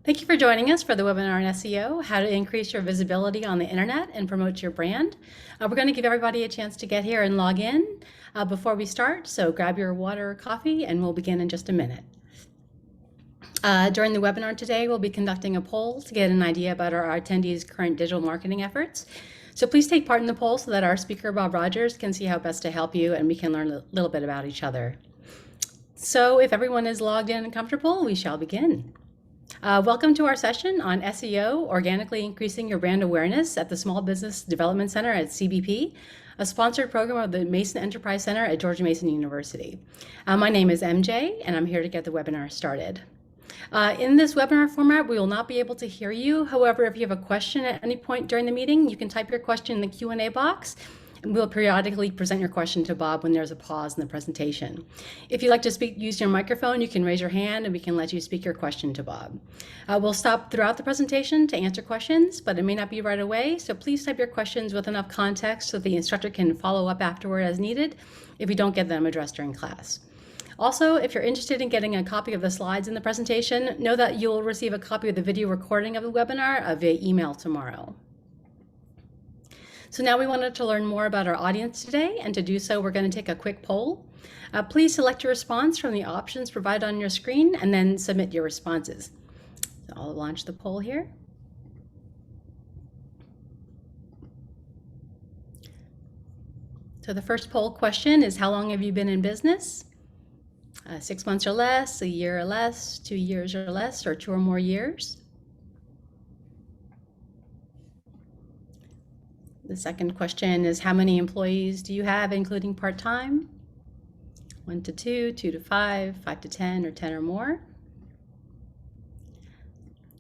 Thank you for joining us for the webinar on SEO, how to increase your visibility on the internet and promote your brand. We're going to give everybody a chance to get here and log in before we start, so grab your water or coffee and we'll begin in just a minute. During the webinar today, we'll be conducting a poll to get an idea about our attendees' current digital marketing efforts. So please take part in the poll so that our speaker, Bob Rogers, can see how best to help you and we can learn a little bit about each other. So if everyone is logged in and comfortable, we shall begin. Welcome to our session on SEO, organically increasing your brand awareness at the Small Business Development Center at CBP, a sponsored program of the Mason Enterprise Center at George Mason University. My name is MJ, and I'm here to get the webinar started. In this webinar format, we will not be able to hear you. However, if you have a question at any point during the meeting, you can type your question in the Q&A box, and we'll periodically present your question to Bob when there's a pause in the presentation. If you'd like to use your microphone, you can raise your hand and we can let you speak your question to Bob. We'll stop throughout the presentation to answer questions, but it may not be right away, so please type your questions with enough context so the instructor can follow up afterward as needed if you don't get them addressed during class. Also, if you're interested in getting a copy of the slides in the presentation, know that you'll receive a copy of the video recording of the webinar via email tomorrow. So now we wanted to learn more about our audience today, and to do so, we're going to take a quick poll. Please select your response from the options provided on your screen and then submit your responses. So I'll launch the poll here. So the first poll question is, how long have you been in business? 6 months or less, a year or less, 2 years or less, or 2 or more years? The second question is, how many employees do you have, including part-time? 1 to 2, 2 to 5, 5 to 10, or 10 or more?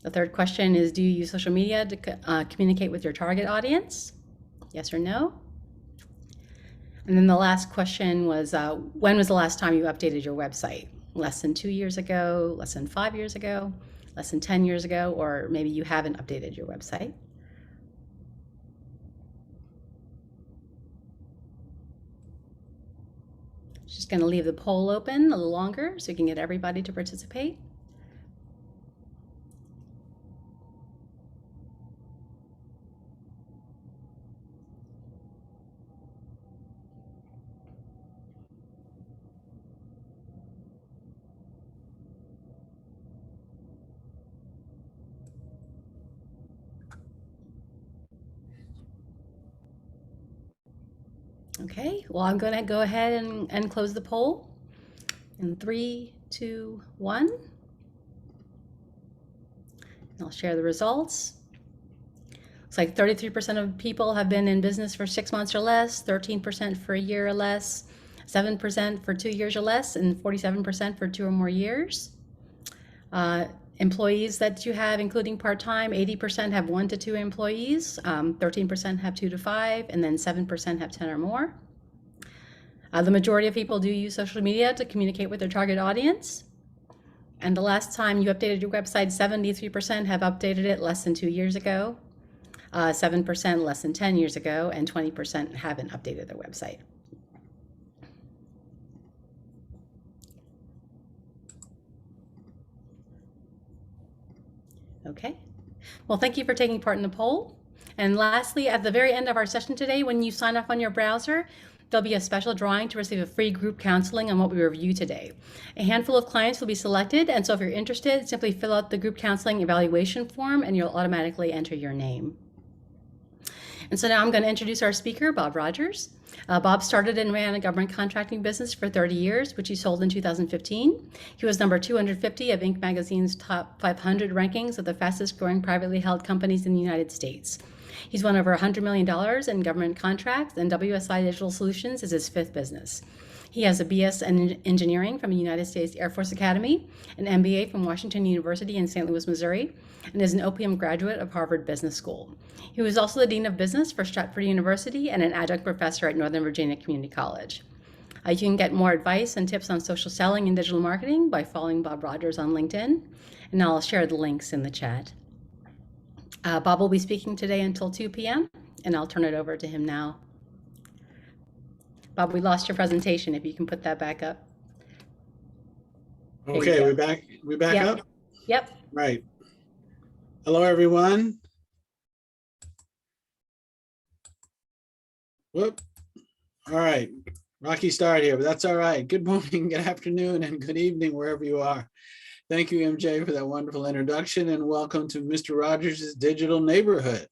The third question is, do you use social media to communicate with your target audience? Yes or no? And then the last question was, when was the last time you updated your website? Less than 2 years ago, less than 5 years ago, less than 10 years ago, or maybe you haven't updated your website. Just going to leave the poll open a little longer so we can get everybody to participate. Okay, well, I'm going to go ahead and close the poll in 3, 2, 1. And I'll share the results. Looks like 33% of people have been in business for 6 months or less, 13% for a year or less, 7% for 2 years or less, and 47% for 2 or more years. Employees that you have, including part-time, 80% have 1 to 2 employees, 13% have 2 to 5, and then 7% have 10 or more. The majority of people do use social media to communicate with their target audience. And the last time you updated your website, 73% have updated it less than 2 years ago, 7% less than 10 years ago, and 20% haven't updated their website. Okay, well, thank you for taking part in the poll. And lastly, at the very end of our session today, when you sign up on your browser, there'll be a special drawing to receive a free group counseling on what we review today. A handful of clients will be selected, and so if you're interested, simply fill out the group counseling evaluation form and you'll automatically enter your name. And so now I'm going to introduce our speaker, Bob Rogers. Bob started and ran a government contracting business for 30 years, which he sold in 2015. He was number 250 of Inc. magazine's top 500 rankings of the fastest growing privately held companies in the United States. He's won over $100 million in government contracts, and WSI Digital Solutions is his 5th business. He has a BS in engineering from the United States Air Force Academy, an MBA from Washington University in St. Louis, Missouri, and is an OPM graduate of Harvard Business School. He was also the Dean of Business for Stratford University and an adjunct professor at Northern Virginia Community College. You can get more advice and tips on social selling and digital marketing by following Bob Rogers on LinkedIn, and I'll share the links in the chat. Bob will be speaking today until 2 p.m., and I'll turn it over to him now. Bob, we lost your presentation. If you can put that back up. Okay, we're back Yep. up? Yep. Right. Hello, everyone. Whoop. All right. Rocky start here, but that's all right. Good morning, good afternoon, and good evening, wherever you are. Thank you, MJ, for that wonderful introduction, and welcome to Mr. Rogers' Digital Neighborhood.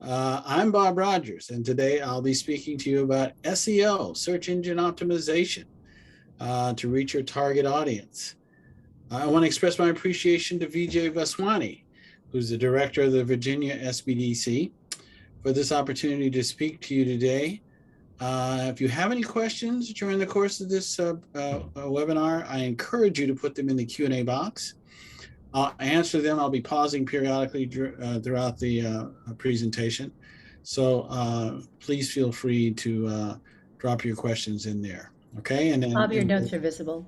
I'm Bob Rogers, and today I'll be speaking to you about SEO, search engine optimization, to reach your target audience. I want to express my appreciation to Vijay Vaswani, who's the director of the Virginia SBDC, for this opportunity to speak to you today. If you have any questions during the course of this webinar, I encourage you to put them in the Q&A box. I'll answer them. I'll be pausing periodically throughout the presentation. So please feel free to drop your questions in there. Okay. And then, Bob, your notes are visible.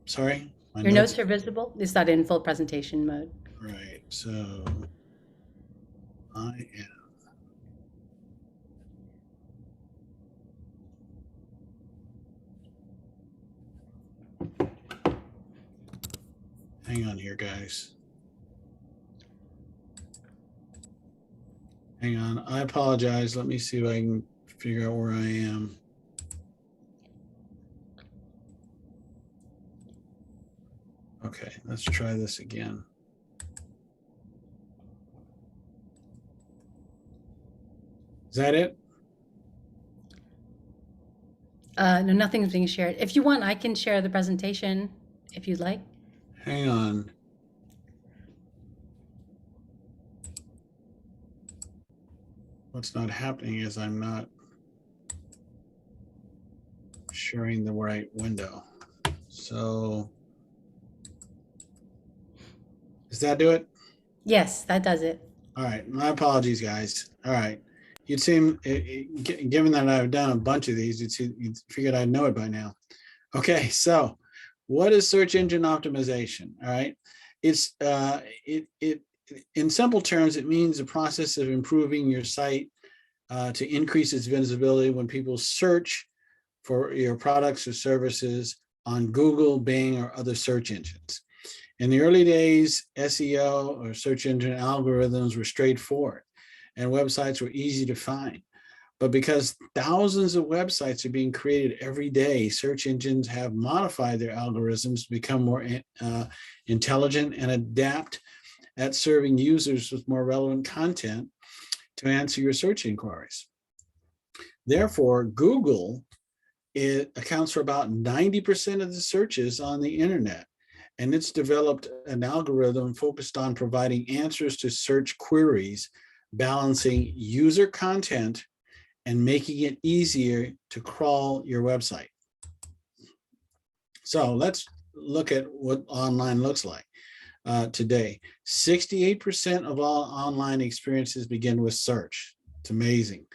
Sorry? Your notes are visible. It's not in full presentation mode. Right. So I am. Hang on here, guys. Hang on. I apologize. Let me see if I can figure out where I am. Okay, let's try this again. Is that it? No, nothing's being shared. If you want, I can share the presentation if you'd like. Hang on. What's not happening is I'm not sharing the right window. So does that do it? Yes, that does it. All right. My apologies, guys. All right. You'd seem, given that I've done a bunch of these, you'd figured I'd know it by now. Okay. So what is search engine optimization? All right. It's in simple terms, it means the process of improving your site to increase its visibility when people search for your products or services on Google, Bing, or other search engines. In the early days, SEO or search engine algorithms were straightforward and websites were easy to find. But because thousands of websites are being created every day, search engines have modified their algorithms to become more intelligent and adapt at serving users with more relevant content to answer your search inquiries. Therefore, Google accounts for about 90% of the searches on the internet, and it's developed an algorithm focused on providing answers to search queries, balancing user content and making it easier to crawl your website. So let's look at what online looks like today. 68% of all online experiences begin with search. It's amazing.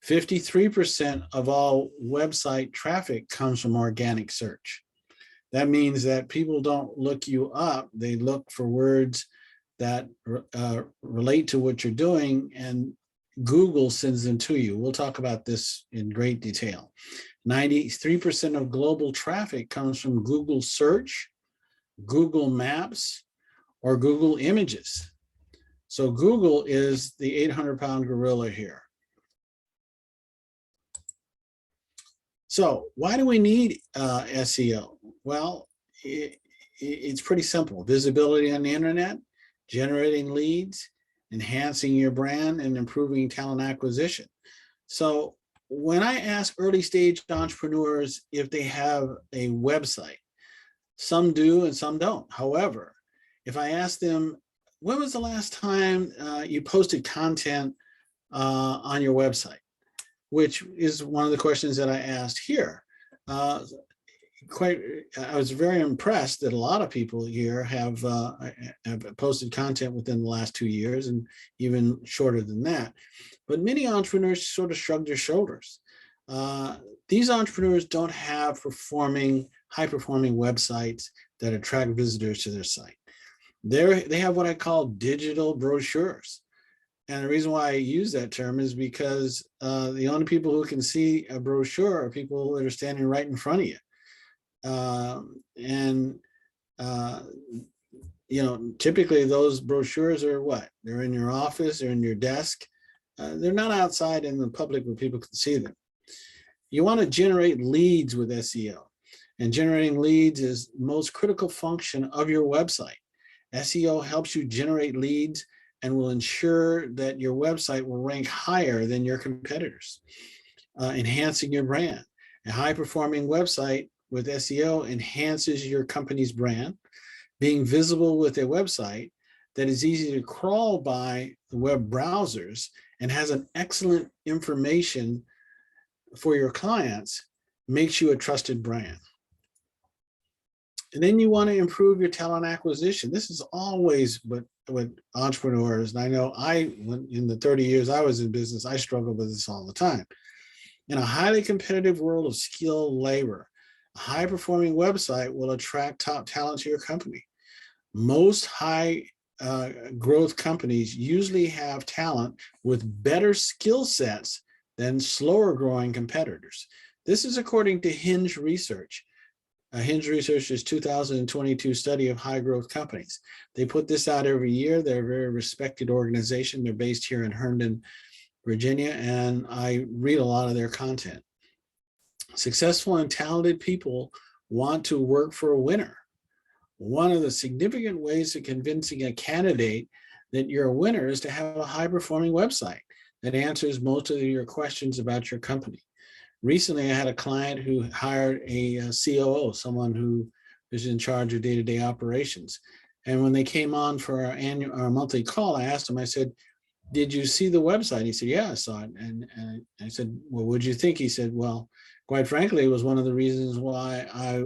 53% of all website traffic comes from organic search. That means that people don't look you up, they look for words that relate to what you're doing, and Google sends them to you. We'll talk about this in great detail. 93% of global traffic comes from Google Search, Google Maps, or Google Images. So Google is the 800-pound gorilla here. So why do we need SEO? Well, it's pretty simple. Visibility on the internet, generating leads, enhancing your brand, and improving talent acquisition. So when I ask early stage entrepreneurs if they have a website, some do and some don't. However, if I ask them, when was the last time you posted content on your website? Which is one of the questions that I asked here. I was very impressed that a lot of people here have posted content within the last 2 years and even shorter than that. But many entrepreneurs sort of shrugged their shoulders. These entrepreneurs don't have high-performing websites that attract visitors to their site. They have what I call digital brochures. And the reason why I use that term is because the only people who can see a brochure are people that are standing right in front of you. typically those brochures are what? They're in your office or in your desk. They're not outside in the public where people can see them. You want to generate leads with SEO, and generating leads is the most critical function of your website. SEO helps you generate leads and will ensure that your website will rank higher than your competitors, enhancing your brand. A high-performing website with SEO enhances your company's brand. Being visible with a website that is easy to crawl by the web browsers and has an excellent information for your clients makes you a trusted brand. And then you want to improve your talent acquisition. This is always what entrepreneurs, and I know in the 30 years I was in business, I struggled with this all the time. In a highly competitive world of skilled labor, a high-performing website will attract top talent to your company. Most high growth companies usually have talent with better skill sets than slower growing competitors. This is according to Hinge Research. Hinge Research is 2022 study of high growth companies. They put this out every year. They're a very respected organization. They're based here in Herndon, Virginia, and I read a lot of their content. Successful and talented people want to work for a winner. One of the significant ways of convincing a candidate that you're a winner is to have a high-performing website that answers most of your questions about your company. Recently, I had a client who hired a COO, someone who is in charge of day-to-day operations. And when they came on for our monthly call, I asked him, I said, did you see the website? He said, yeah, I saw it. And I said, well, what did you think? He said, well, quite frankly, it was one of the reasons why I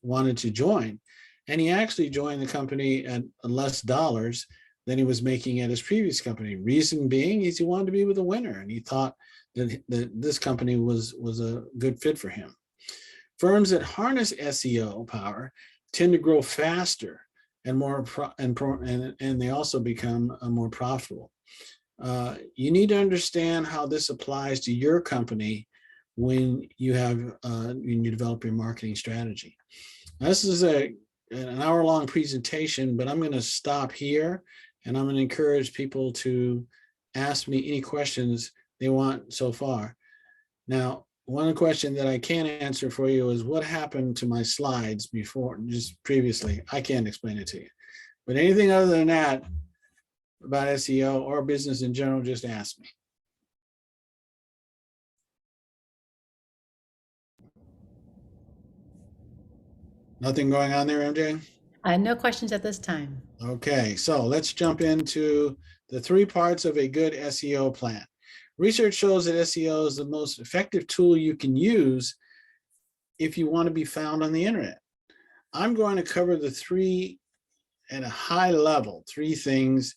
wanted to join. And he actually joined the company at less dollars than he was making at his previous company. Reason being is he wanted to be with a winner, and he thought that this company was a good fit for him. Firms that harness SEO power tend to grow faster and and they also become more profitable. You need to understand how this applies to your company when you develop your marketing strategy. Now, this is an hour-long presentation, but I'm going to stop here, and I'm going to encourage people to ask me any questions they want so far. Now, one question that I can answer for you is what happened to my slides just previously. I can't explain it to you. But anything other than that about SEO or business in general, just ask me. Nothing going on there, MJ? No questions at this time. Okay, so let's jump into the 3 parts of a good SEO plan. Research shows that SEO is the most effective tool you can use if you want to be found on the internet. I'm going to cover the 3 at a high level, 3 things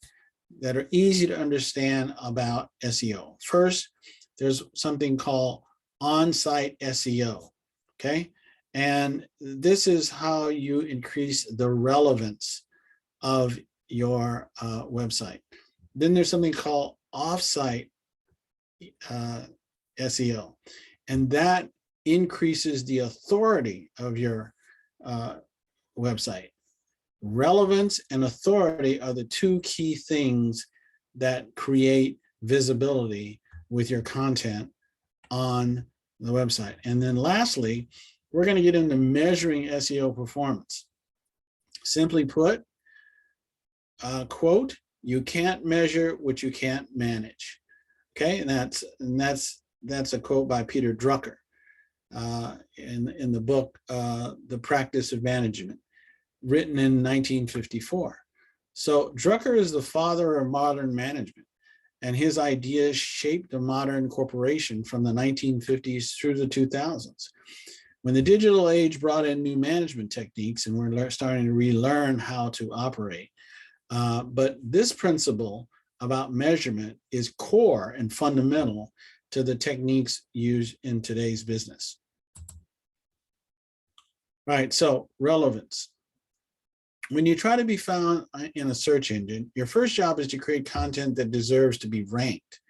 that are easy to understand about SEO. First, there's something called on-site SEO, okay? And this is how you increase the relevance of your website. Then there's something called off-site SEO, and that increases the authority of your website. Relevance and authority are the 2 key things that create visibility with your content on the website. And then lastly, we're going to get into measuring SEO performance. Simply put, quote, you can't measure what you can't manage. Okay, and that's a quote by Peter Drucker in the book The Practice of Management, written in 1954. So Drucker is the father of modern management, and his ideas shaped the modern corporation from the 1950s through the 2000s. When the digital age brought in new management techniques, and we're starting to relearn how to operate, but this principle about measurement is core and fundamental to the techniques used in today's business. Right, so relevance. When you try to be found in a search engine, your first job is to create content that deserves to be ranked.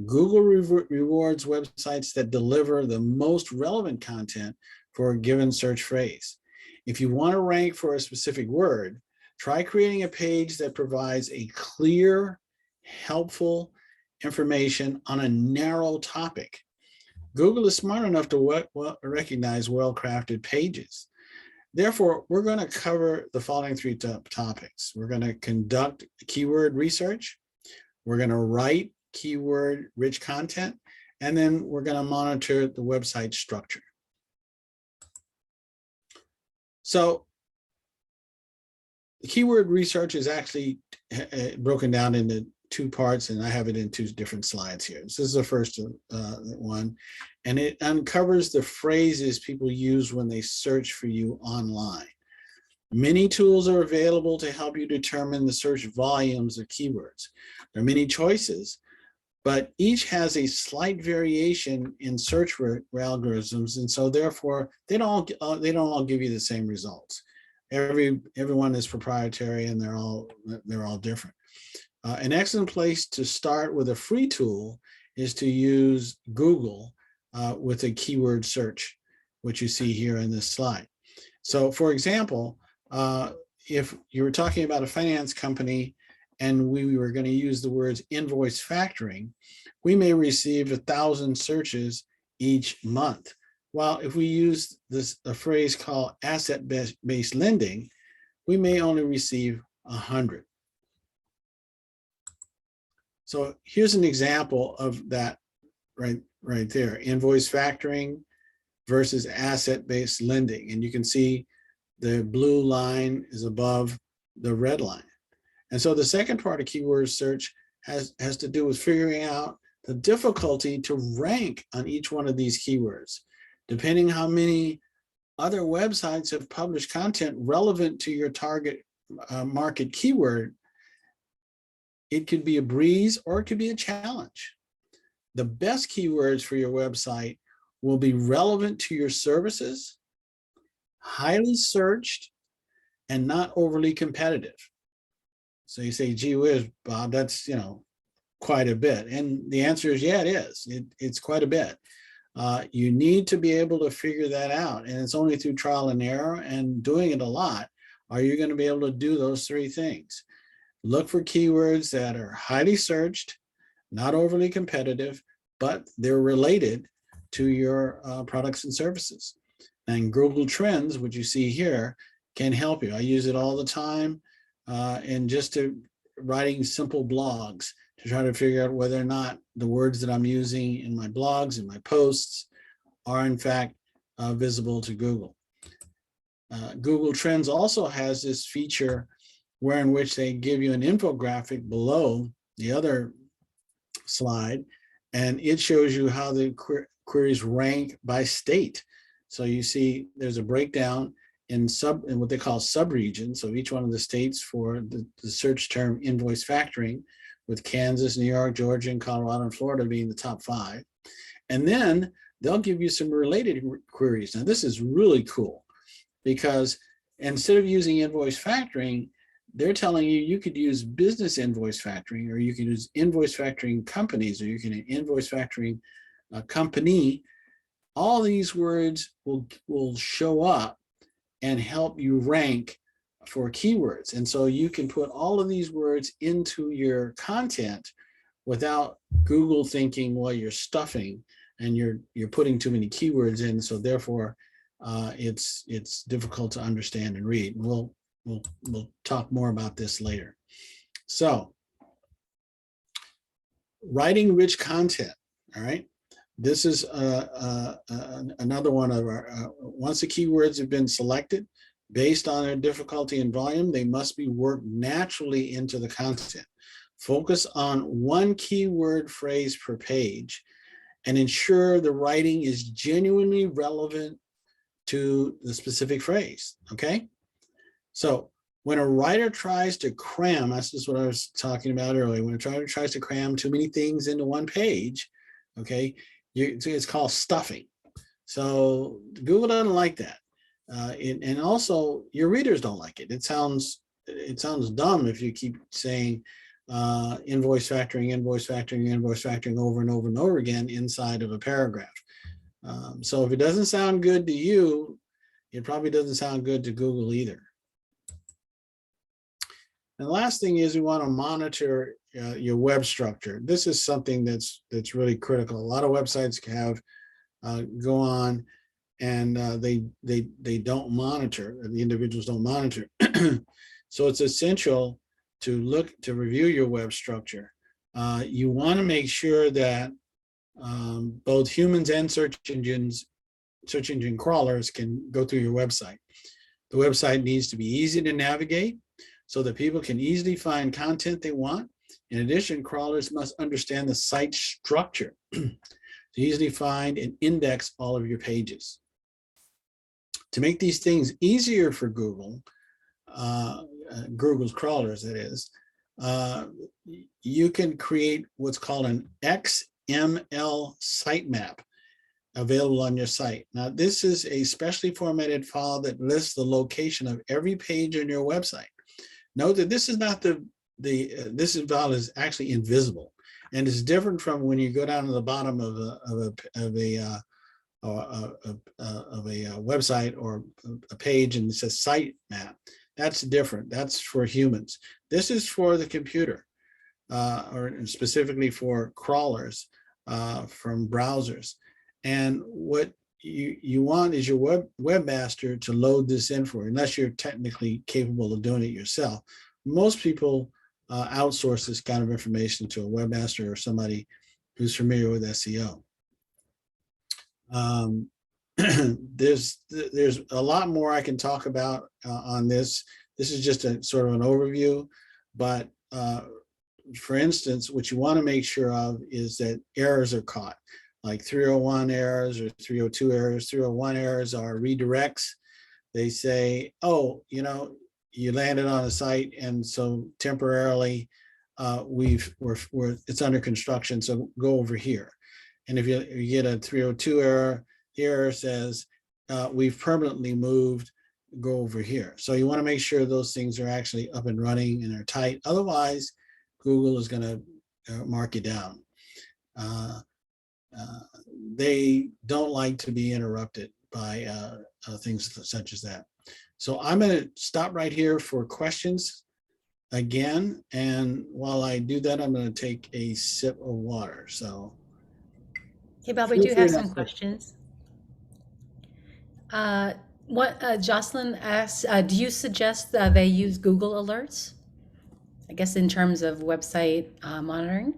Google rewards websites that deliver the most relevant content for a given search phrase. If you want to rank for a specific word, Try creating a page that provides a clear, helpful information on a narrow topic. Google is smart enough to recognize well-crafted pages. Therefore, we're going to cover the following three topics. We're going to conduct keyword research. We're going to write keyword-rich content. And then we're going to monitor the website structure. So the keyword research is actually broken down into two parts, and I have it in two different slides here. This is the first one, and it uncovers the phrases people use when they search for you online. Many tools are available to help you determine the search volumes of keywords. There are many choices, but each has a slight variation in search algorithms, and so therefore they don't all give you the same results. Everyone is proprietary, and they're all different. An excellent place to start with a free tool is to use Google with a keyword search, which you see here in this slide. So, for example, if you were talking about a finance company and we were going to use the words invoice factoring, we may receive 1,000 searches each month. While if we use a phrase called asset-based lending, we may only receive 100. So here's an example of that right there, invoice factoring versus asset-based lending. And you can see the blue line is above the red line. And so the second part of keyword search has to do with figuring out the difficulty to rank on each one of these keywords. Depending how many other websites have published content relevant to your target market keyword, it could be a breeze or it could be a challenge. The best keywords for your website will be relevant to your services, highly searched, and not overly competitive. So you say, gee whiz, Bob, that's quite a bit. And the answer is, yeah, it is. It's quite a bit. You need to be able to figure that out. And it's only through trial and error and doing it a lot are you going to be able to do those three things. Look for keywords that are highly searched, not overly competitive, but they're related to your products and services. And Google Trends, which you see here, can help you. I use it all the time, and just writing simple blogs to try to figure out whether or not the words that I'm using in my blogs and my posts are in fact visible to Google. Google Trends also has this feature in which they give you an infographic below the other slide, and it shows you how the queries rank by state. So you see there's a breakdown in what they call subregions. So each one of the states for the search term invoice factoring, with Kansas, New York, Georgia, and Colorado, and Florida being the top 5. And then they'll give you some related queries. Now this is really cool because instead of using invoice factoring, they're telling you you could use business invoice factoring, or you can use invoice factoring companies, or you can invoice factoring company. All these words will show up and help you rank for keywords. And so you can put all of these words into your content without Google thinking, well, you're stuffing and you're putting too many keywords in. So therefore, it's difficult to understand and read. We'll talk more about this later. So writing rich content, all right? This is another one of our, once the keywords have been selected, based on their difficulty and volume, they must be worked naturally into the content. Focus on one keyword phrase per page and ensure the writing is genuinely relevant to the specific phrase, okay? So when a writer tries to cram, that's just what I was talking about earlier, when a writer tries to cram too many things into one page, okay, it's called stuffing. So Google doesn't like that. And also your readers don't like it. It sounds dumb if you keep saying invoice factoring, invoice factoring, invoice factoring over and over and over again inside of a paragraph. So if it doesn't sound good to you, it probably doesn't sound good to Google either. And the last thing is we want to monitor your web structure. This is something that's really critical. A lot of websites have go on and they don't monitor. The individuals don't monitor. So it's essential to review your web structure. You want to make sure that both humans and search engine crawlers can go through your website. The website needs to be easy to navigate so that people can easily find content they want. In addition, crawlers must understand the site structure to easily find and index all of your pages. To make these things easier for Google, Google's crawlers, that is, you can create what's called an XML sitemap available on your site. Now, this is a specially formatted file that lists the location of every page on your website. Note that this is not this file is actually invisible, and it's different from when you go down to the bottom of a website or a page and it says site map. That's different. That's for humans. This is for the computer, or specifically for crawlers from browsers. And what you want is your webmaster to load this in for you, unless you're technically capable of doing it yourself. Most people outsource this kind of information to a webmaster or somebody who's familiar with SEO. There's a lot more I can talk about on this. This is just a sort of an overview, but for instance, what you want to make sure of is that errors are caught, like 301 errors or 302 errors. 301 errors are redirects. They say, oh, you landed on a site, and so temporarily it's under construction, so go over here. And if you get a 302 error, the error says we've permanently moved, go over here. So you want to make sure those things are actually up and running and are tight. Otherwise, Google is going to mark you down. They don't like to be interrupted by things such as that. So I'm going to stop right here for questions again. And while I do that, I'm going to take a sip of water. So. Okay, Bob, we do have some questions. Jocelyn asks, do you suggest they use Google Alerts? I guess in terms of website monitoring,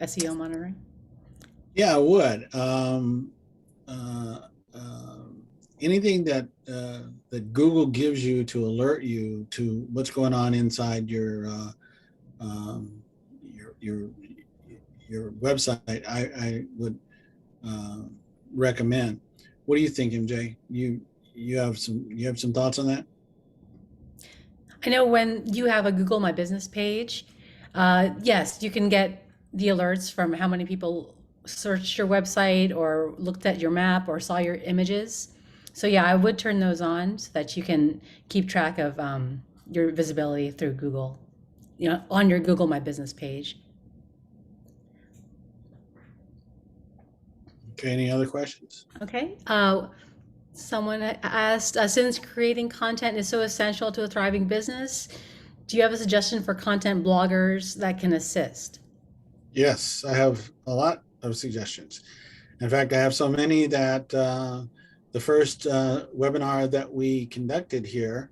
SEO monitoring? Yeah, I would. Anything that Google gives you to alert you to what's going on inside your website, I would recommend. What do you think, MJ? You have some thoughts on that? I know when you have a Google My Business page, yes, you can get the alerts from how many people searched your website or looked at your map or saw your images. So yeah, I would turn those on so that you can keep track of your visibility through Google, on your Google My Business page. Okay, any other questions? Okay. Someone asked, since creating content is so essential to a thriving business, do you have a suggestion for content bloggers that can assist? Yes, I have a lot of suggestions. In fact, I have so many that the first webinar that we conducted here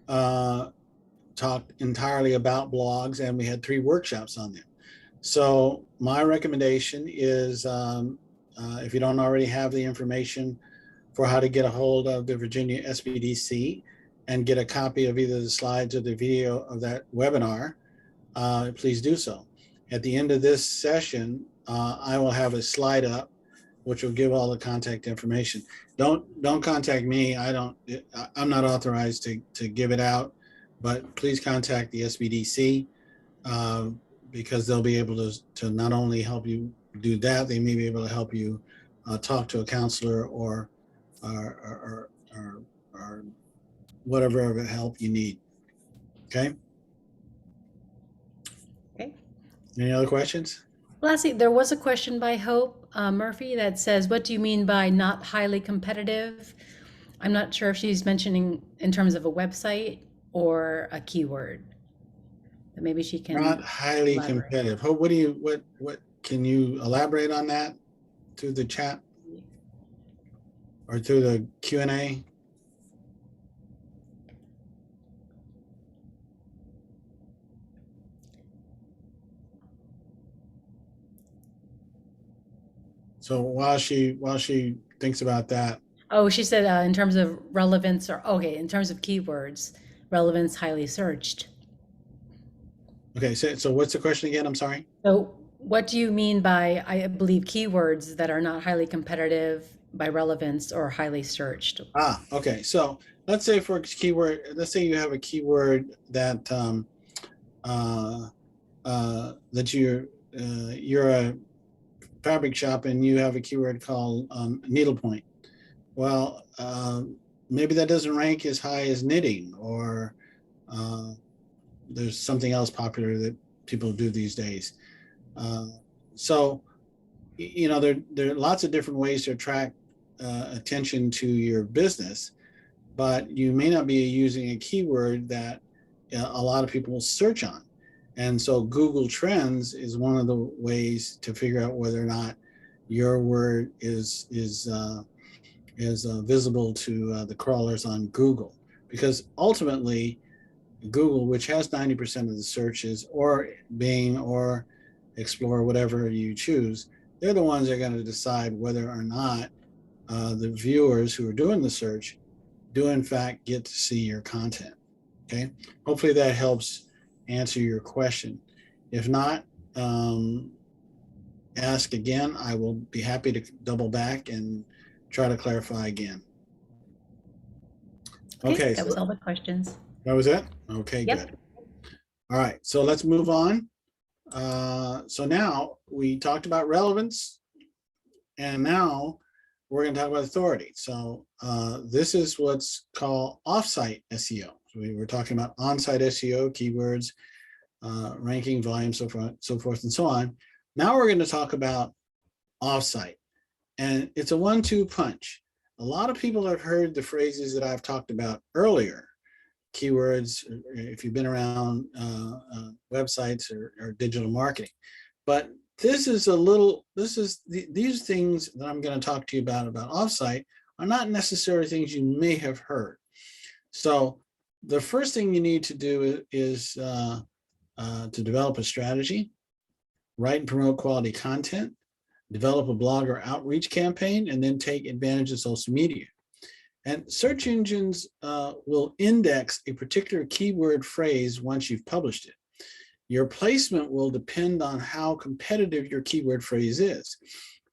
talked entirely about blogs, and we had 3 workshops on them. So my recommendation is, if you don't already have the information for how to get a hold of the Virginia SBDC and get a copy of either the slides or the video of that webinar, please do so. At the end of this session, I will have a slide up which will give all the contact information. Don't contact me. I'm not authorized to give it out, but please contact the SBDC because they'll be able to not only help you do that, they may be able to help you talk to a counselor or whatever help you need. Okay. Okay. Any other questions? Lastly, there was a question by Hope Murphy that says, what do you mean by not highly competitive? I'm not sure if she's mentioning in terms of a website or a keyword. but maybe she Not can highly elaborate. competitive. What do you, what, can you elaborate on that through the chat or through the Q&A? So while she thinks about that, Oh, she said in terms of relevance, or okay, in terms of keywords, relevance highly searched. okay, so what's the question again? I'm sorry. So what do you mean by, I believe, keywords that are not highly competitive by relevance or highly searched? Okay. So let's say for keyword, let's say you have a keyword that that you're a fabric shop and you have a keyword called needlepoint. Well, maybe that doesn't rank as high as knitting, or uh, there's something else popular that people do these days. Uh, so, there are lots of different ways to attract attention to your business, but you may not be using a keyword that a lot of people search on. And so Google Trends is one of the ways to figure out whether or not your word is visible to the crawlers on Google, because ultimately Google, which has 90% of the searches, or Bing or Explore, whatever you choose, they're the ones that are going to decide whether or not the viewers who are doing the search do in fact get to see your content. Okay, hopefully that helps answer your question. If not, ask again. I will be happy to double back and try to clarify again. Okay, Okay, that so was all the questions. that was it. Okay, good. Yep. All right, so let's move on. So now we talked about relevance, and now we're going to talk about authority. So this is what's called offsite SEO. So we were talking about on-site SEO, keywords, ranking, volume, so forth and so on. Now we're going to talk about offsite, and it's a 1-2 punch. A lot of people have heard the phrases that I've talked about earlier, keywords, if you've been around websites or digital marketing. But these things that I'm going to talk to you about offsite are not necessarily things you may have heard. So the first thing you need to do is to develop a strategy, write and promote quality content, develop a blog or outreach campaign, and then take advantage of social media. And search engines will index a particular keyword phrase once you've published it. Your placement will depend on how competitive your keyword phrase is.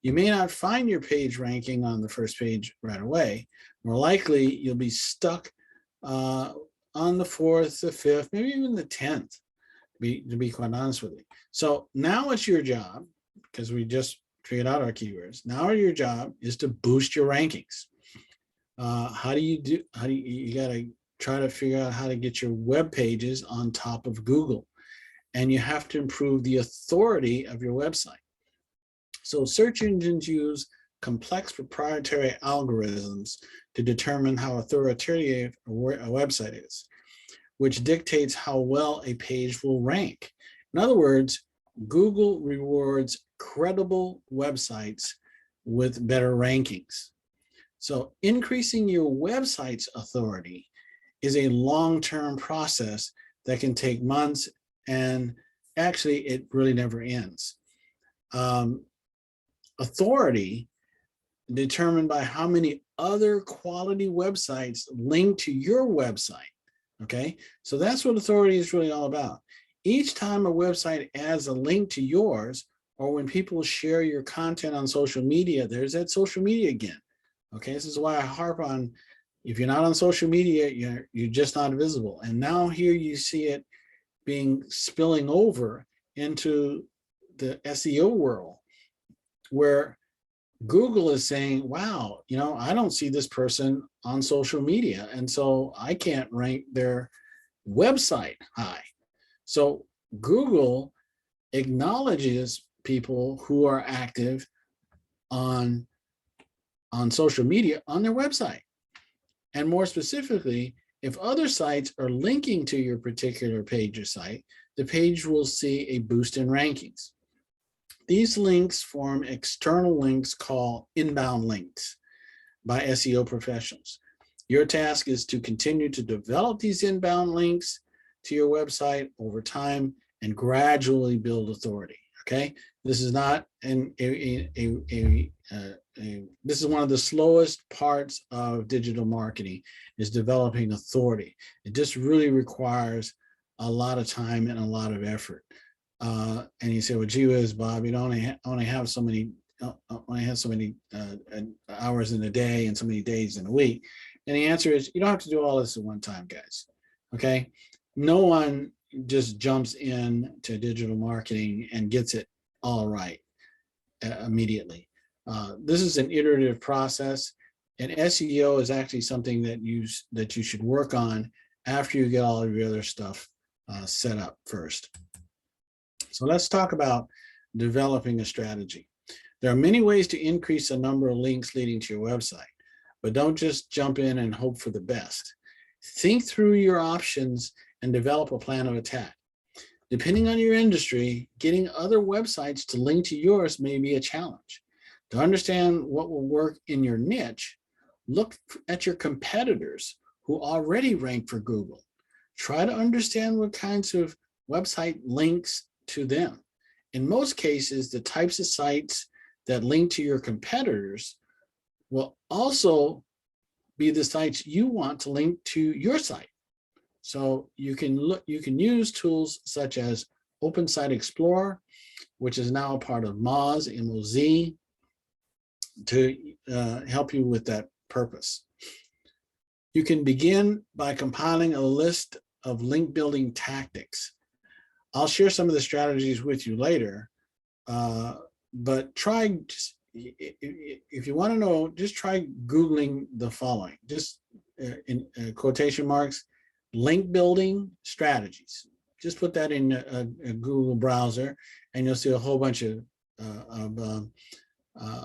You may not find your page ranking on the first page right away. More likely, you'll be stuck on the 4th, the 5th, maybe even the 10th, to be quite honest with you. So now it's your job, because we just figured out our keywords. Now your job is to boost your rankings. How do you got to try to figure out how to get your web pages on top of Google, and you have to improve the authority of your website. So search engines use complex proprietary algorithms to determine how authoritative a website is, which dictates how well a page will rank. In other words, Google rewards credible websites with better rankings. So increasing your website's authority is a long-term process that can take months, and actually it really never ends. Authority determined by how many other quality websites link to your website. Okay, so that's what authority is really all about. Each time a website adds a link to yours, or when people share your content on social media, there's that social media again. Okay, this is why I harp on, if you're not on social media, you're just not visible. And now here you see it spilling over into the SEO world, where Google is saying, wow, I don't see this person on social media, and so I can't rank their website high. So Google acknowledges people who are active on social media on their website. And more specifically, if other sites are linking to your particular page or site, the page will see a boost in rankings. These links form external links called inbound links by SEO professionals. Your task is to continue to develop these inbound links to your website over time and gradually build authority. Okay, this is not this is one of the slowest parts of digital marketing, is developing authority. It just really requires a lot of time and a lot of effort. And you say, well, gee whiz, Bob, you only have so many hours in a day and so many days in a week. And the answer is, you don't have to do all this at one time, guys. Okay, no one just jumps into digital marketing and gets it all right immediately. This is an iterative process, and SEO is actually something that you should work on after you get all of your other stuff set up first. So let's talk about developing a strategy. There are many ways to increase the number of links leading to your website, but don't just jump in and hope for the best. Think through your options and develop a plan of attack. Depending on your industry, getting other websites to link to yours may be a challenge. To understand what will work in your niche, look at your competitors who already rank for Google. Try to understand what kinds of website links to them. In most cases, the types of sites that link to your competitors will also be the sites you want to link to your site. So you can use tools such as Open Site Explorer, which is now a part of Moz, M-O-Z, to help you with that purpose. You can begin by compiling a list of link building tactics. I'll share some of the strategies with you later, but try, if you want to know, just try Googling the following, just in quotation marks, link building strategies. Just put that in a Google browser and you'll see a whole bunch of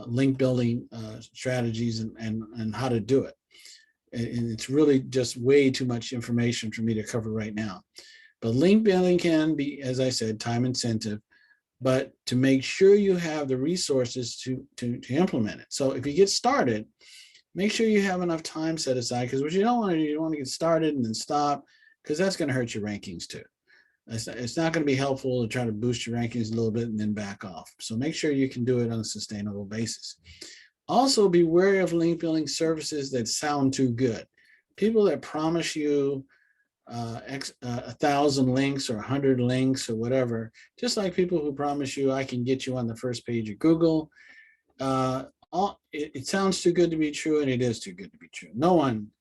link building strategies and how to do it. And it's really just way too much information for me to cover right now. But link building can be, as I said, time intensive, but to make sure you have the resources to implement it. So if you get started, make sure you have enough time set aside, because what you don't want to do, you don't want to get started and then stop, because that's going to hurt your rankings too. It's not going to be helpful to try to boost your rankings a little bit and then back off. So make sure you can do it on a sustainable basis. Also, be wary of link building services that sound too good. People that promise you 1,000 links or 100 links or whatever, just like people who promise you, I can get you on the first page of Google. It sounds too good to be true, and it is too good to be true. No one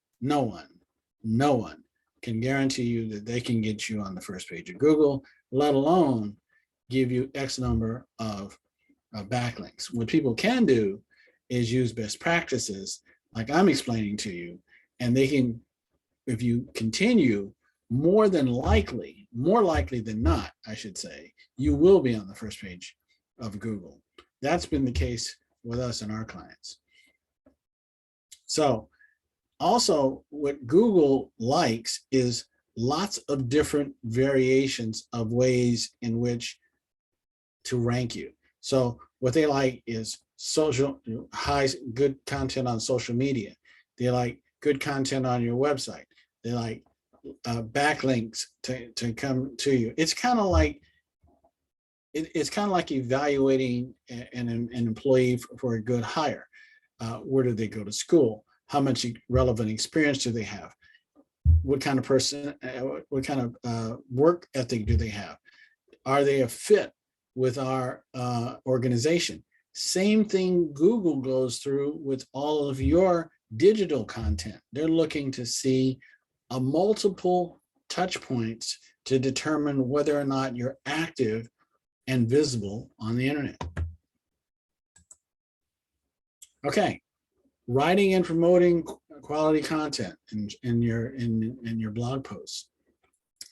can guarantee you that they can get you on the first page of Google, let alone give you X number of backlinks. What people can do is use best practices like I'm explaining to you, and they can, if you continue, more likely than not, I should say, you will be on the first page of Google. That's been the case with us and our clients. So also what Google likes is lots of different variations of ways in which to rank you. So what they like is good content on social media. They like good content on your website. They like backlinks to come to you. It's kind of like evaluating an employee for a good hire. Where do they go to school? How much relevant experience do they have? What kind of person, what kind of work ethic do they have? Are they a fit with our organization? Same thing Google goes through with all of your digital content. They're looking to see multiple touch points to determine whether or not you're active and visible on the internet. Okay, writing and promoting quality content in your blog posts.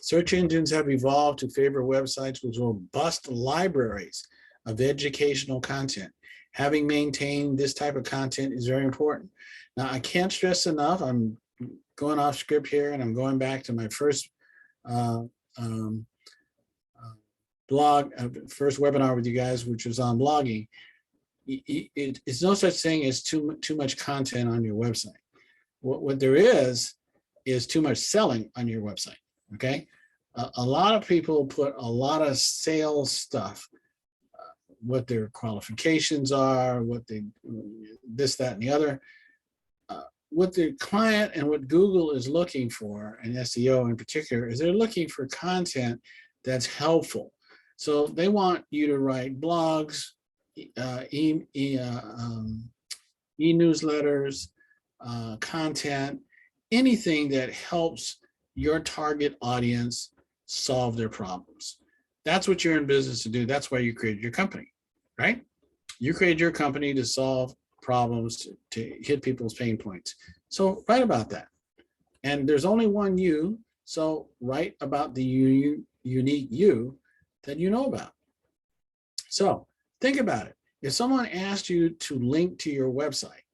Search engines have evolved to favor websites with robust libraries of educational content. Having maintained this type of content is very important. Now, I can't stress enough, I'm going off script here and I'm going back to my first first webinar with you guys, which was on blogging, it's no such thing as too much content on your website. What there is too much selling on your website. Okay, a lot of people put a lot of sales stuff, what their qualifications are, what they this, that, and the other. What the client and what Google is looking for, and SEO in particular, is they're looking for content that's helpful. So they want you to write blogs, e-newsletters, content, anything that helps your target audience solve their problems. That's what you're in business to do. That's why you created your company, right? You created your company to solve problems, to hit people's pain points. So write about that. And there's only one you, so write about the unique you that you know about. So think about it. If someone asked you to link to your website,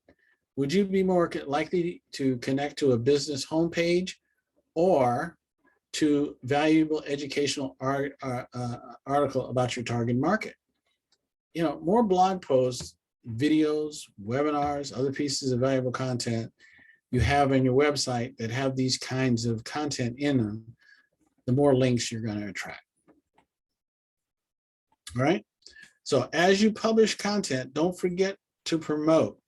would you be more likely to connect to a business homepage or to valuable educational article about your target market? You know, more blog posts, videos, webinars, other pieces of valuable content you have on your website that have these kinds of content in them, the more links you're going to attract. All right. So as you publish content, don't forget to promote.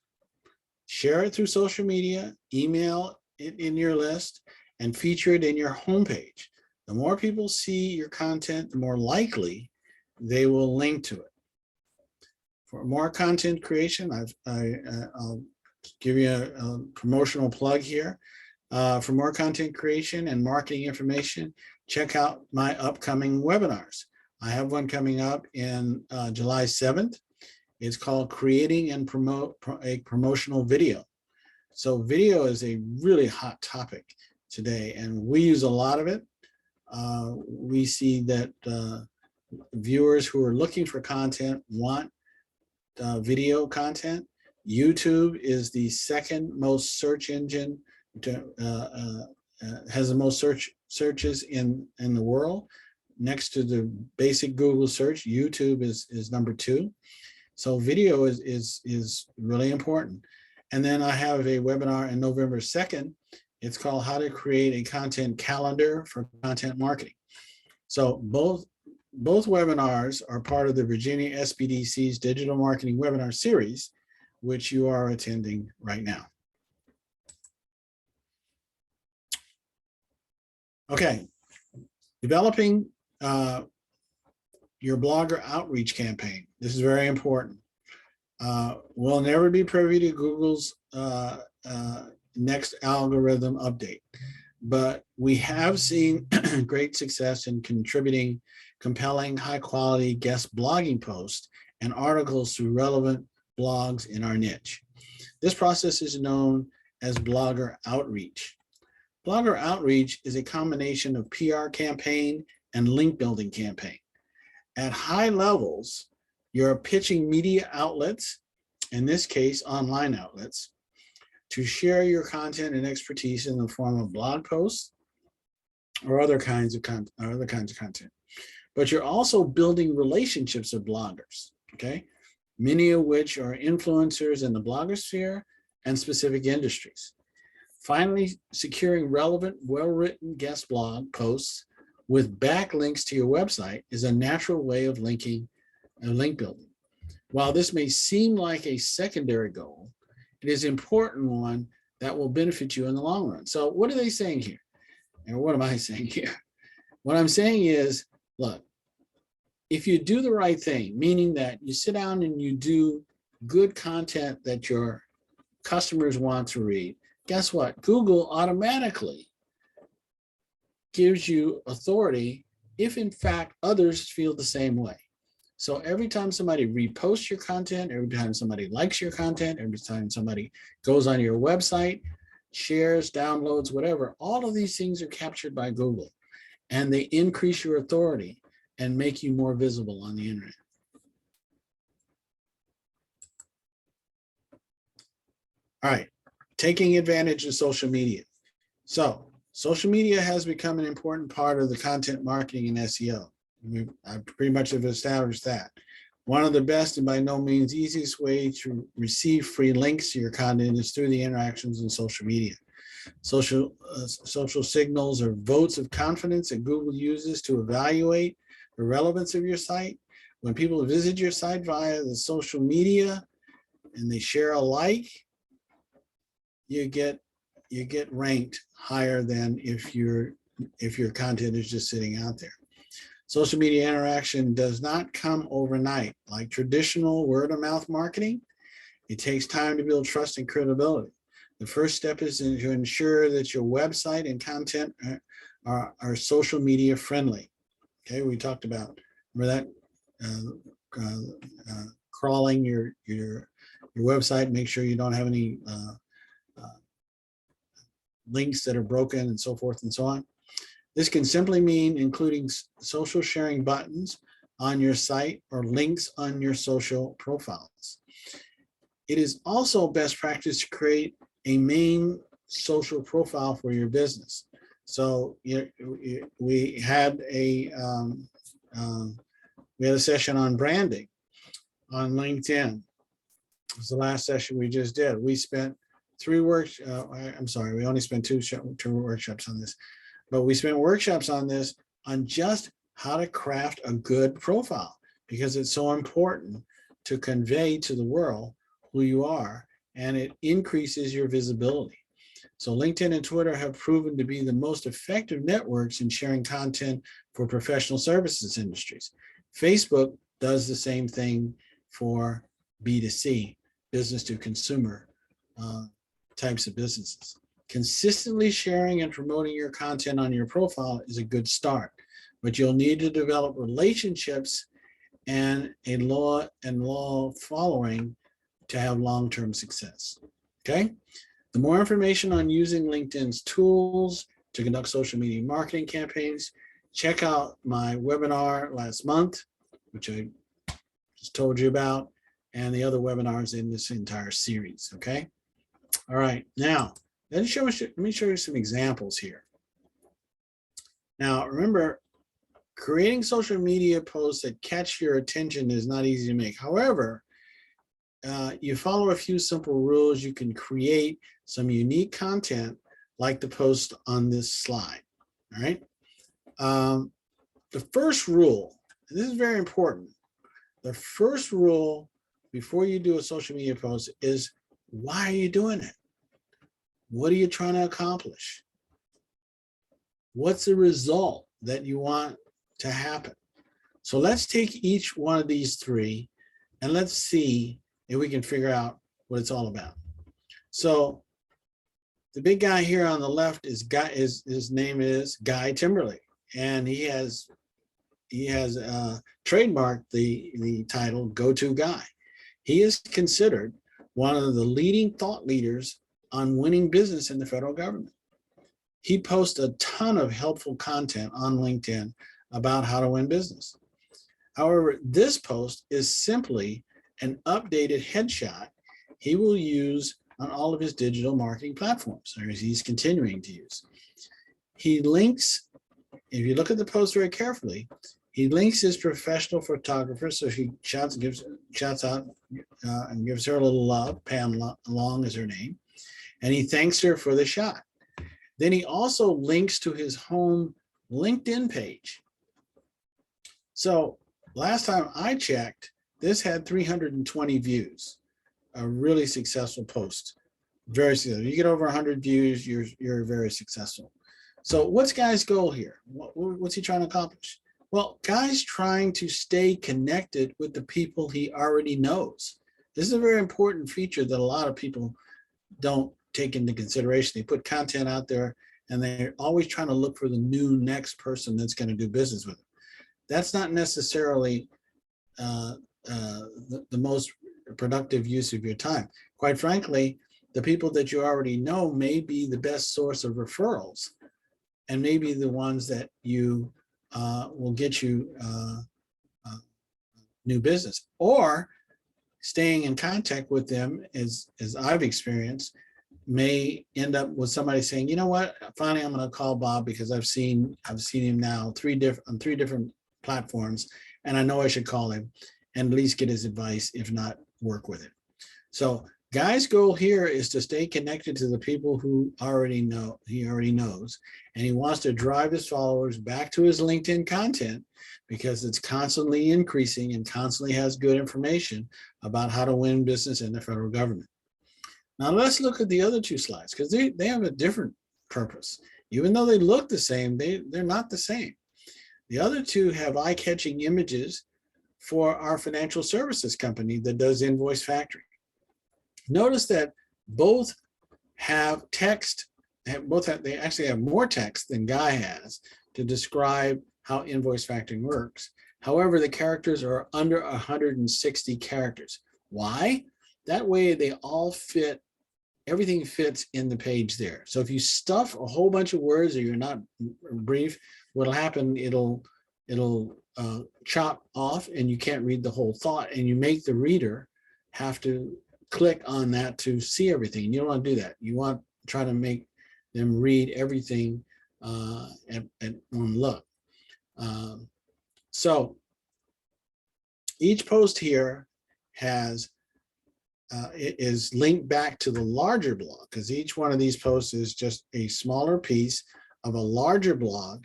Share it through social media, email it in your list, and feature it in your homepage. The more people see your content, the more likely they will link to it. For more content creation, I'll give you a promotional plug here. For more content creation and marketing information, check out my upcoming webinars. I have one coming up in July 7th. It's called Creating and Promote a Promotional Video. So video is a really hot topic today, and we use a lot of it. We see that viewers who are looking for content want video content. YouTube is the second most search engine, has the most searches in the world. Next to the basic Google search, YouTube is number 2. So video is really important. And then I have a webinar on November 2nd. It's called How to Create a Content Calendar for Content Marketing. So both webinars are part of the Virginia SBDC's Digital Marketing Webinar Series, which you are attending right now. Okay, developing your blogger outreach campaign. This is very important. We'll never be privy to Google's next algorithm update, but we have seen great success in contributing compelling, high-quality guest blogging posts and articles to relevant blogs in our niche. This process is known as blogger outreach. Blogger outreach is a combination of PR campaign and link building campaign. At high levels, you're pitching media outlets, in this case, online outlets, to share your content and expertise in the form of blog posts or other kinds of content. But you're also building relationships with bloggers, okay? Many of which are influencers in the blogosphere and specific industries. Finally, securing relevant, well-written guest blog posts with backlinks to your website is a natural way of link building. While this may seem like a secondary goal, it is an important one that will benefit you in the long run. So what are they saying here? And what am I saying here? What I'm saying is, look, if you do the right thing, meaning that you sit down and you do good content that your customers want to read, guess what? Google automatically gives you authority if in fact others feel the same way. So every time somebody reposts your content, every time somebody likes your content, every time somebody goes on your website, shares, downloads, whatever, all of these things are captured by Google, and they increase your authority and make you more visible on the internet. All right, taking advantage of social media. So social media has become an important part of the content marketing and SEO. I pretty much have established that. One of the best and by no means easiest way to receive free links to your content is through the interactions in social media. Social signals are votes of confidence that Google uses to evaluate the relevance of your site. When people visit your site via the social media and they share a like, you get ranked higher than if your content is just sitting out there. Social media interaction does not come overnight. Like traditional word of mouth marketing, it takes time to build trust and credibility. The first step is to ensure that your website and content are social media friendly. Okay, we talked about, remember that crawling your website, make sure you don't have any links that are broken and so forth and so on. This can simply mean including social sharing buttons on your site or links on your social profiles. It is also best practice to create a main social profile for your business. So we had a session on branding on LinkedIn. It was the last session we just did. We spent we only spent two workshops on this. But we spent workshops on this on just how to craft a good profile, because it's so important to convey to the world who you are, and it increases your visibility. So LinkedIn and Twitter have proven to be the most effective networks in sharing content for professional services industries. Facebook does the same thing for B2C, business to consumer types of businesses. Consistently sharing and promoting your content on your profile is a good start, but you'll need to develop relationships and a loyal following to have long-term success. Okay. The more information on using LinkedIn's tools to conduct social media marketing campaigns, check out my webinar last month, which I just told you about, and the other webinars in this entire series. Okay. All right. Now, let me show you some examples here. Now, remember, creating social media posts that catch your attention is not easy to make. However, you follow a few simple rules, you can create some unique content like the post on this slide. All right. The first rule, and this is very important. The first rule before you do a social media post is, why are you doing it? What are you trying to accomplish? What's the result that you want to happen? So let's take each one of these three and let's see if we can figure out what it's all about. So the big guy here on the left is his name is Guy Timberlake, and he has trademarked the title Go-To Guy. He is considered one of the leading thought leaders on winning business in the federal government. He posts a ton of helpful content on LinkedIn about how to win business. However, this post is simply an updated headshot he will use on all of his digital marketing platforms, or he's continuing to use. He links, if you look at the post very carefully, he links his professional photographer, so he shouts out and gives her a little love. Pam Long is her name. And he thanks her for the shot. Then he also links to his home LinkedIn page. So last time I checked, this had 320 views, a really successful post. Very successful. You get over 100 views, you're very successful. So what's Guy's goal here? What's he trying to accomplish? Well, Guy's trying to stay connected with the people he already knows. This is a very important feature that a lot of people don't take into consideration. They put content out there and they're always trying to look for the next person that's going to do business with them. That's not necessarily the most productive use of your time. Quite frankly, the people that you already know may be the best source of referrals and maybe the ones that you will get you new business, or staying in contact with them, as I've experienced, may end up with somebody saying, you know what, finally I'm going to call Bob because I've seen him now on three different platforms, and I know I should call him and at least get his advice, if not work with it. So Guy's goal here is to stay connected to the people who he already knows, and he wants to drive his followers back to his LinkedIn content because it's constantly increasing and constantly has good information about how to win business in the federal government. Now let's look at the other two slides because they have a different purpose. Even though they look the same, they're not the same. The other two have eye-catching images for our financial services company that does Invoice Factory. Notice that both have text, they actually have more text than Guy has to describe how invoice factoring works. However, the characters are under 160 characters. Why? That way they all fit, everything fits in the page there. So if you stuff a whole bunch of words or you're not brief, what'll happen, it'll chop off and you can't read the whole thought, and you make the reader have to click on that to see everything. You don't want to do that. You want to try to make them read everything at one look. So each post here has it is linked back to the larger blog, because each one of these posts is just a smaller piece of a larger blog,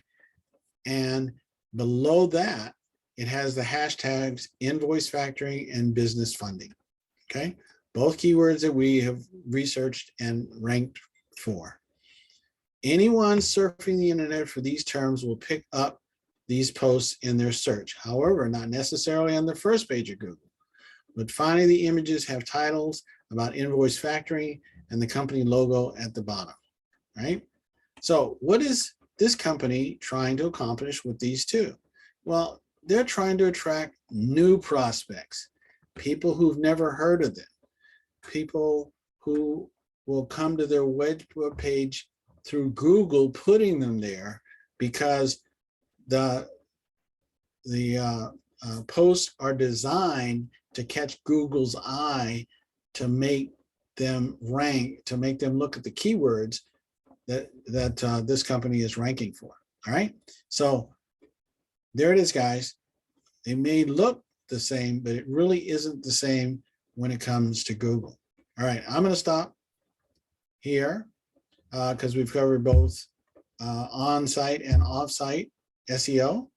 and below that it has the hashtags invoice factoring and business funding. Okay, both keywords that we have researched and ranked for. Anyone surfing the internet for these terms will pick up these posts in their search. However, not necessarily on the first page of Google, but finally the images have titles about invoice factoring and the company logo at the bottom, right? So what is this company trying to accomplish with these two? Well, they're trying to attract new prospects, people who've never heard of them, people who will come to their web page through Google, putting them there because the posts are designed to catch Google's eye, to make them rank, to make them look at the keywords that this company is ranking for. All right, so there it is, guys. They may look the same, but it really isn't the same when it comes to Google. All right, I'm going to stop here because we've covered both on-site and off-site SEO,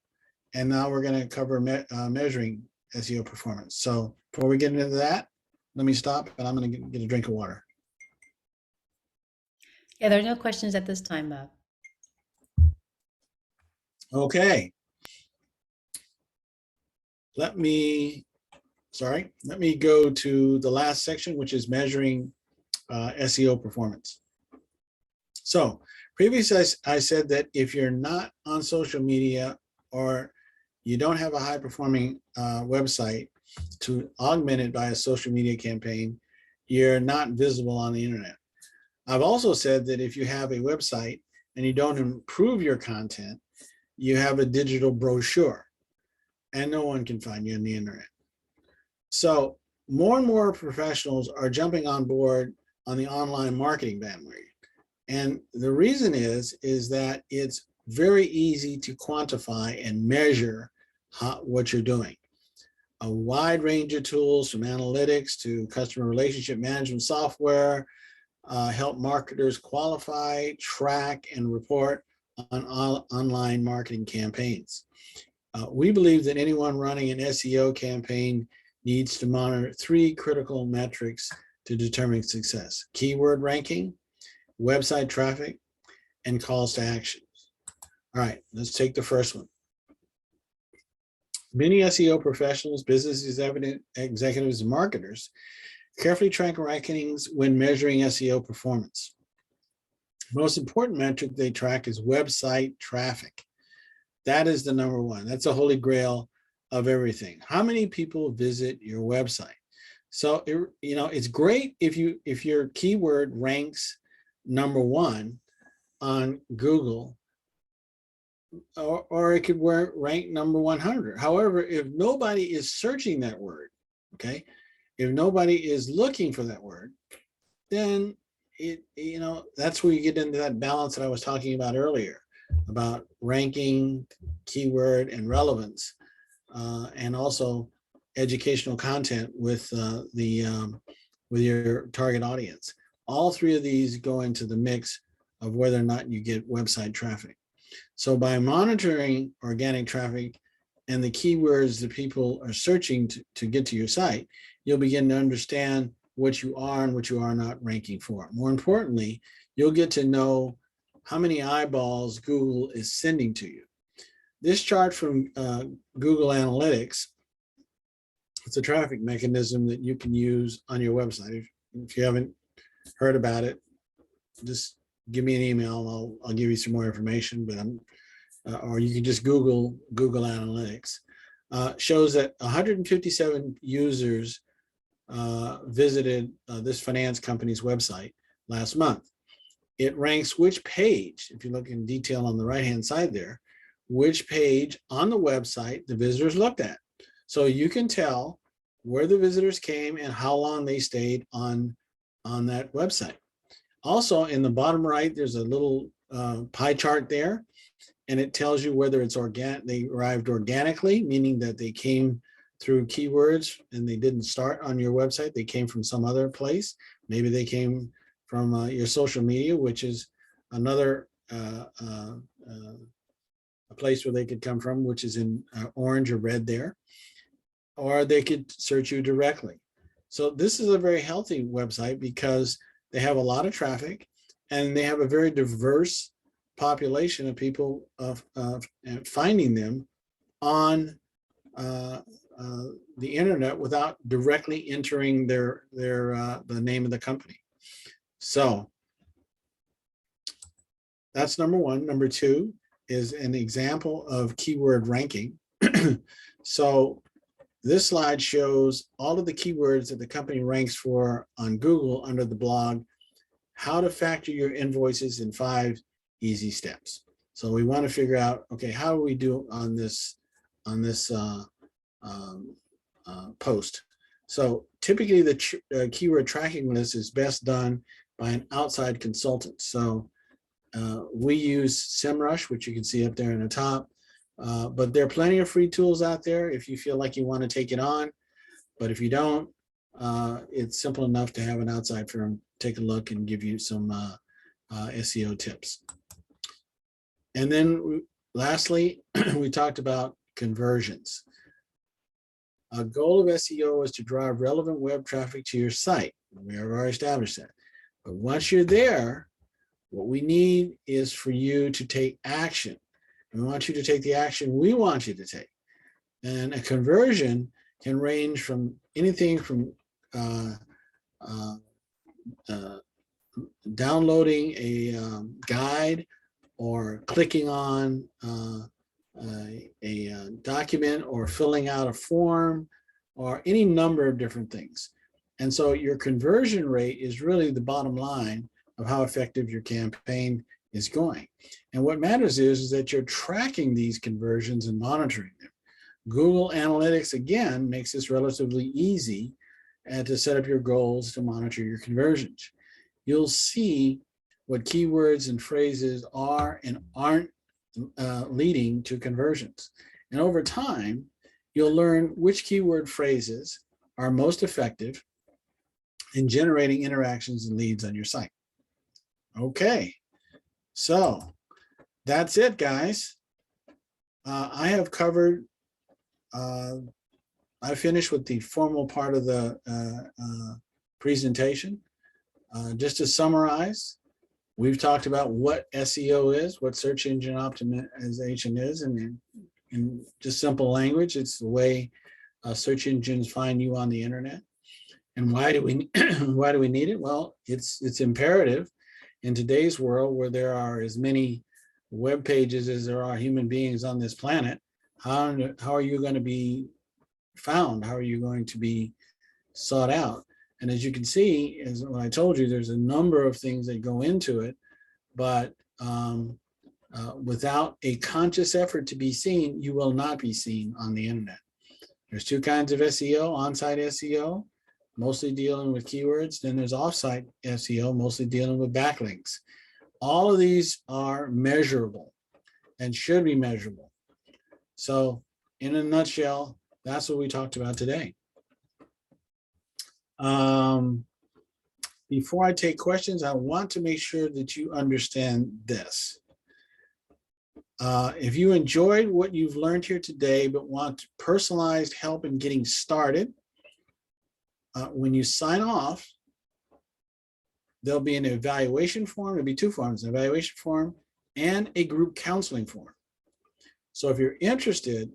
and now we're going to cover measuring SEO performance. So before we get into that, let me stop, and I'm going to get a drink of water. Yeah, there are no questions at this time, Bob. Okay. Let me go to the last section, which is measuring SEO performance. So previously I said that if you're not on social media or you don't have a high performing website to augment it by a social media campaign, you're not visible on the internet. I've also said that if you have a website and you don't improve your content, you have a digital brochure and no one can find you on the internet. So more and more professionals are jumping on board on the online marketing bandwagon. And the reason is that it's very easy to quantify and measure what you're doing. A wide range of tools, from analytics to customer relationship management software, help marketers qualify, track, and report on online marketing campaigns. We believe that anyone running an SEO campaign needs to monitor 3 critical metrics to determine success: keyword ranking, website traffic, and calls to action. All right, let's take the first one. Many SEO professionals, business executives, and marketers carefully track rankings when measuring SEO performance. Most important metric they track is website traffic. That is the number one. That's the holy grail of everything. How many people visit your website? So it's great if your keyword ranks number 1 on Google, or it could rank number 100. However, if nobody is searching that word, okay, if nobody is looking for that word, then that's where you get into that balance that I was talking about earlier, about ranking keyword and relevance, and also educational content with with your target audience. All three of these go into the mix of whether or not you get website traffic. So by monitoring organic traffic and the keywords that people are searching to get to your site, you'll begin to understand what you are and what you are not ranking for. More importantly, you'll get to know how many eyeballs Google is sending to you. This chart from Google Analytics, it's a traffic mechanism that you can use on your website. If you haven't heard about it, just give me an email. I'll give you some more information, but or you can just Google Analytics. Shows that 157 users visited this finance company's website last month. It ranks which page, if you look in detail on the right-hand side there, which page on the website the visitors looked at. So you can tell where the visitors came and how long they stayed on that website. Also, in the bottom right, there's a little pie chart there, and it tells you whether it's organic, they arrived organically, meaning that they came through keywords and they didn't start on your website. They came from some other place. Maybe they came from your social media, which is another a place where they could come from, which is in orange or red there, or they could search you directly. So this is a very healthy website because they have a lot of traffic and they have a very diverse population of people finding them on the internet without directly entering the name of the company. So that's number one. Number two is an example of keyword ranking. So this slide shows all of the keywords that the company ranks for on Google under the blog, how to factor your invoices in 5 easy steps. So we want to figure out, okay, how do we do on this post? So typically the keyword tracking list is best done by an outside consultant. So we use SEMrush, which you can see up there in the top, but there are plenty of free tools out there if you feel like you want to take it on. But if you don't, it's simple enough to have an outside firm take a look and give you some SEO tips. And then lastly, we talked about conversions. A goal of SEO is to drive relevant web traffic to your site. We have already established that. But once you're there, what we need is for you to take action. We want you to take the action we want you to take. And a conversion can range from anything from downloading a guide or clicking on a document or filling out a form or any number of different things. And so your conversion rate is really the bottom line of how effective your campaign is going. And what matters is that you're tracking these conversions and monitoring them. Google Analytics, again, makes this relatively easy to set up your goals to monitor your conversions. You'll see what keywords and phrases are and aren't leading to conversions. And over time, you'll learn which keyword phrases are most effective in generating interactions and leads on your site. Okay, so that's it, guys. I have covered, I finished with the formal part of the presentation. Just to summarize, we've talked about what SEO is, what search engine optimization is, and in just simple language, it's the way search engines find you on the internet. And why do we why do we need it? Well, it's imperative in today's world where there are as many web pages as there are human beings on this planet. How are you going to be found? How are you going to be sought out? And as you can see, as I told you, there's a number of things that go into it, but without a conscious effort to be seen, you will not be seen on the internet. There's two kinds of SEO: on-site SEO, mostly dealing with keywords. Then there's off-site SEO, mostly dealing with backlinks. All of these are measurable and should be measurable. So in a nutshell, that's what we talked about today. Before I take questions, I want to make sure that you understand this. If you enjoyed what you've learned here today, but want personalized help in getting started, when you sign off, there'll be an evaluation form. There'll be two forms, an evaluation form and a group counseling form. So if you're interested,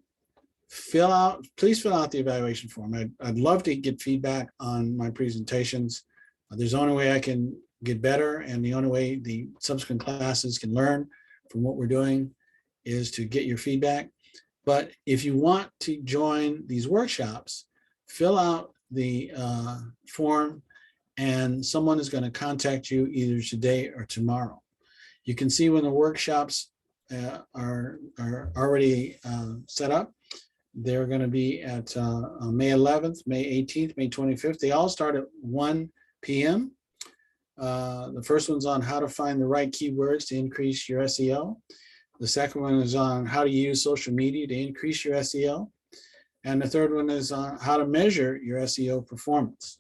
please fill out the evaluation form. I'd love to get feedback on my presentations. There's the only way I can get better, and the only way the subsequent classes can learn from what we're doing is to get your feedback. But if you want to join these workshops, fill out the form, and someone is going to contact you either today or tomorrow. You can see when the workshops are already set up. They're going to be at May 11th, May 18th, May 25th. They all start at 1 p.m. The first one's on how to find the right keywords to increase your SEO. The second one is on how to use social media to increase your SEO. And the third one is on how to measure your SEO performance.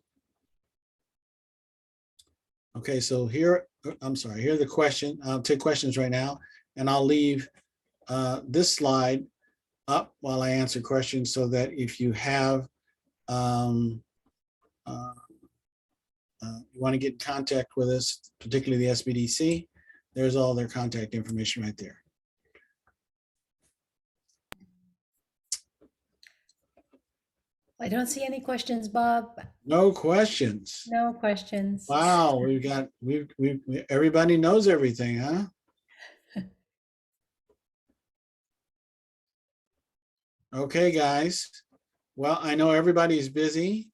Okay, so here are the questions. I'll take questions right now, and I'll leave this slide up while I answer questions so that if you have, you want to get in contact with us, particularly the SBDC, there's all their contact information right there. I don't see any questions, Bob. No questions. No questions. Wow, everybody knows everything, huh? Okay, guys. Well, I know everybody's busy.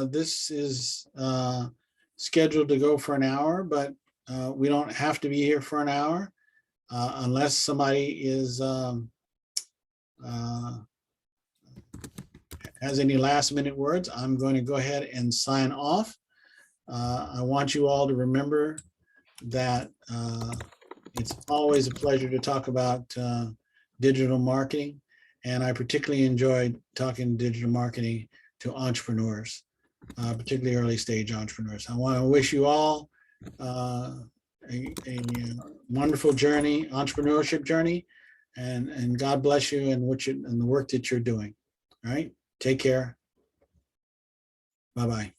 This is scheduled to go for an hour, but we don't have to be here for an hour unless somebody is has any last minute words. I'm going to go ahead and sign off. I want you all to remember that it's always a pleasure to talk about digital marketing. And I particularly enjoyed talking digital marketing to entrepreneurs, particularly early stage entrepreneurs. I want to wish you all a wonderful journey, entrepreneurship journey, and God bless you and the work that you're doing. All right, take care. Bye-bye.